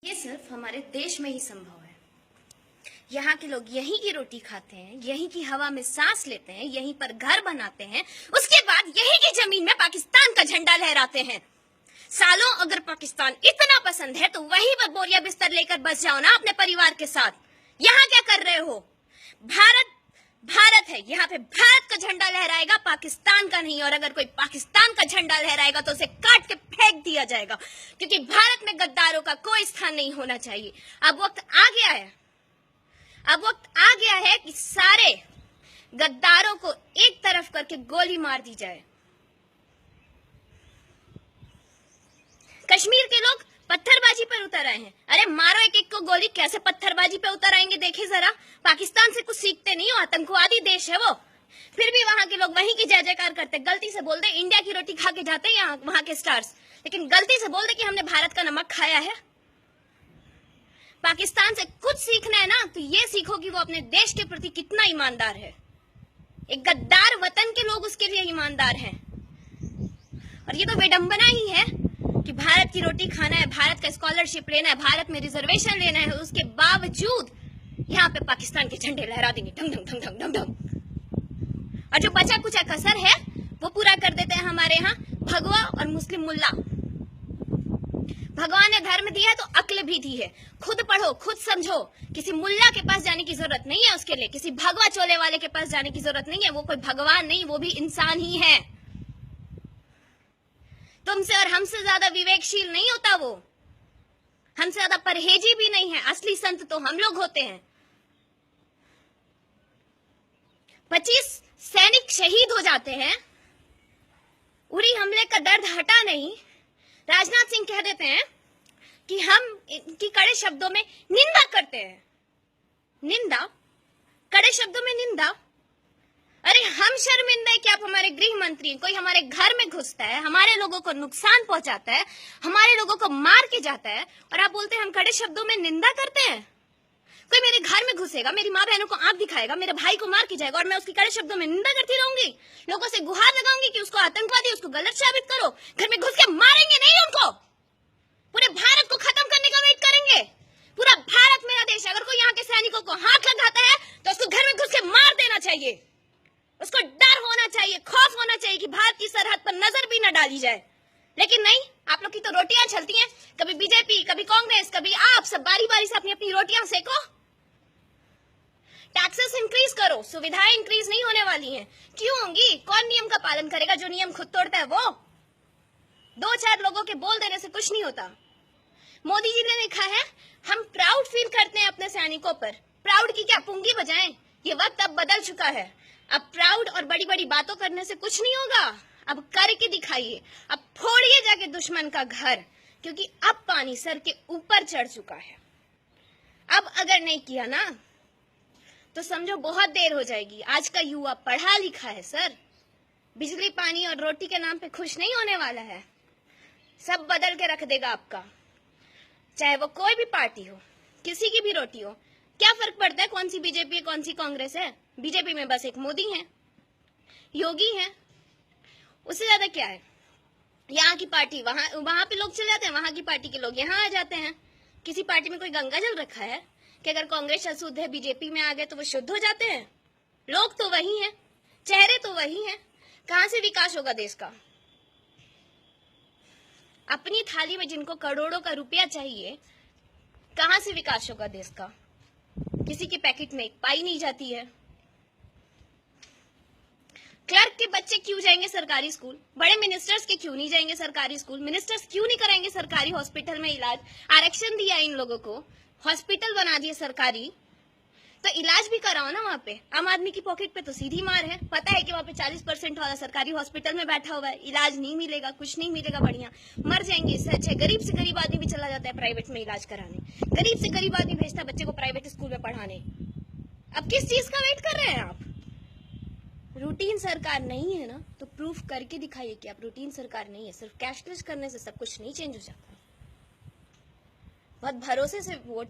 ये सिर्फ हमारे देश में ही संभव है। यहाँ के लोग यहीं की रोटी खाते हैं, यहीं की हवा में सांस लेते हैं, यहीं पर घर बनाते हैं, उसके बाद यहीं की जमीन में पाकिस्तान का झंडा लहराते हैं। सालों अगर पाकिस्तान इतना पसंद है तो वहीं पर बोरिया बिस्तर लेकर बस जाओ ना अपने परिवार के साथ। यहाँ क्या कर रहे हो? भारत भारत है, यहाँ पे भारत का झंडा लहराएगा, पाकिस्तान का नहीं। और अगर कोई पाकिस्तान का झंडा लहराएगा तो उसे काट के फेंक दिया जाएगा, क्योंकि भारत में गद्दारों का कोई स्थान नहीं होना चाहिए। अब वक्त आ गया है, अब वक्त आ गया है कि सारे गद्दारों को एक तरफ करके गोली मार दी जाए। कश्मीर के लोग पत्थरबाजी पर उतर आए हैं। अरे मारो एक एक को गोली, कैसे पत्थरबाजी पे उतर आएंगे देखिए जरा। पाकिस्तान से कुछ सीखते नहीं हो, आतंकवादी देश है वो। फिर भी वहां के लोग वहीं की जय जयकार करते। गलती से बोल दे इंडिया की रोटी खा के जाते हैं यहाँ वहां के स्टार्स, लेकिन गलती से बोल दे कि हमने भारत का नमक खाया है। पाकिस्तान से कुछ सीखना है ना तो ये सीखो कि वो अपने देश के प्रति कितना ईमानदार है। एक गद्दार वतन के लोग उसके लिए ईमानदार हैं। और ये तो विडंबना ही है कि भारत की रोटी खाना है, भारत का स्कॉलरशिप लेना है, भारत में रिजर्वेशन लेना है, उसके बावजूद यहाँ पे पाकिस्तान के झंडे लहरा देंगे ढंग ढंग ढंग ढंग ढंग ढंग। और जो बचा कुचा कसर है वो पूरा कर देते हैं हमारे यहाँ भगवा और मुस्लिम मुल्ला। भगवान ने धर्म दिया है तो अक्ल भी दी है। खुद पढ़ो, खुद समझो। किसी मुल्ला के पास जाने की जरूरत नहीं है उसके लिए, किसी भगवा चोले वाले के पास जाने की जरूरत नहीं है। वो कोई भगवान नहीं, वो भी इंसान ही है। तुमसे और हमसे ज्यादा विवेकशील नहीं होता वो, हमसे ज्यादा परहेजी भी नहीं है। असली संत तो हम लोग होते हैं। 25 सैनिक शहीद हो जाते हैं, उरी हमले का दर्द हटा नहीं। राजनाथ सिंह कह देते हैं कि हम इनकी कड़े शब्दों में निंदा करते हैं। निंदा, कड़े शब्दों में निंदा। अरे हम शर्मिंदा है कि आप हमारे गृह मंत्री, कोई हमारे घर में घुसता है, हमारे लोगों को नुकसान पहुंचाता है, हमारे लोगों को मार के जाता है, और आप बोलते हैं हम कड़े शब्दों में निंदा करते हैं। कोई मेरे घर में घुसेगा, मेरी माँ बहनों को आंख दिखाएगा, मेरे भाई को मार के जाएगा और मैं उसकी कड़े शब्दों में निंदा करती रहूंगी। लोगों से गुहार लगाऊंगी कि उसको आतंकवादी, उसको गलत साबित करो। घर में घुस के मारेंगे नहीं उनको, पूरे भारत को खत्म करने का वेट करेंगे। पूरा भारत मेरा देश है। अगर कोई यहाँ के सैनिकों को हाथ लगाता है तो उसको घर में घुस के मार देना चाहिए। उसको डर होना चाहिए, खौफ होना चाहिए कि भारत की सरहद पर नजर भी न डाली जाए। लेकिन नहीं, आप लोग की तो रोटियां चलती हैं, कभी बीजेपी, कभी कांग्रेस, कभी आप। सब बारी बारी से अपनी अपनी रोटियां सेको। टैक्सेस इंक्रीज करो, सुविधाएं इंक्रीज नहीं होने वाली हैं। क्यों होंगी? कौन नियम का पालन करेगा? जो नियम खुद तोड़ता है वो। 2-4 लोगों के बोल देने से कुछ नहीं होता। मोदी जी ने लिखा है हम प्राउड फील करते हैं अपने सैनिकों पर। प्राउड की क्या पुंगी बजाएं? ये वक्त अब बदल चुका है। अब प्राउड और बड़ी बड़ी बातों करने से कुछ नहीं होगा। अब करके दिखाइए, अब फोड़िए जाके दुश्मन का घर, क्योंकि अब पानी सर के ऊपर चढ़ चुका है। अब अगर नहीं किया ना तो समझो बहुत देर हो जाएगी। आज का युवा पढ़ा लिखा है सर, बिजली, पानी और रोटी के नाम पे खुश नहीं होने वाला है। सब बदल के रख देगा आपका, चाहे वो कोई भी पार्टी हो, किसी की भी रोटी हो। क्या फर्क पड़ता है कौन सी बीजेपी है, कौन सी कांग्रेस है? बीजेपी में बस एक मोदी है, योगी है, उससे ज्यादा क्या है? यहाँ की पार्टी वहां पे लोग चले जाते हैं, वहां की पार्टी के लोग यहाँ आ जाते हैं। किसी पार्टी में कोई गंगा जल रखा है कि अगर कांग्रेस अशुद्ध है, बीजेपी में आ गए तो वो शुद्ध हो जाते हैं? लोग तो वही हैं, चेहरे तो वही हैं। कहां से विकास होगा देश का? अपनी थाली में जिनको करोड़ों का रुपया चाहिए, कहां से विकास होगा देश का? किसी के पैकेट में एक पाई नहीं जाती है। क्लर्क के बच्चे क्यों जाएंगे सरकारी स्कूल? बड़े मिनिस्टर्स के क्यों नहीं जाएंगे सरकारी स्कूल? मिनिस्टर्स क्यों नहीं कराएंगे सरकारी हॉस्पिटल में इलाज? आरक्षण दिया इन लोगों को, हॉस्पिटल बना दिए सरकारी, तो इलाज भी कराओ ना वहां पे। आम आदमी की पॉकेट पे तो सीधी मार है। पता है कि वहां पे 40% वाला सरकारी हॉस्पिटल में बैठा हुआ है, इलाज नहीं मिलेगा, कुछ नहीं मिलेगा, बढ़िया मर जाएंगे। इससे अच्छा गरीब से गरीब आदमी भी चला जाता है प्राइवेट में इलाज कराने। गरीब से गरीब आदमी भेजता है बच्चे को प्राइवेट स्कूल में पढ़ाने। अब किस चीज का वेट कर रहे हैं आप? रूटीन सरकार नहीं है ना तो प्रूफ करके दिखाइए कि आप रूटीन सरकार नहीं है। सिर्फ कैशलेस करने से सब कुछ नहीं चेंज हो जाता। बहुत भरोसे से वोट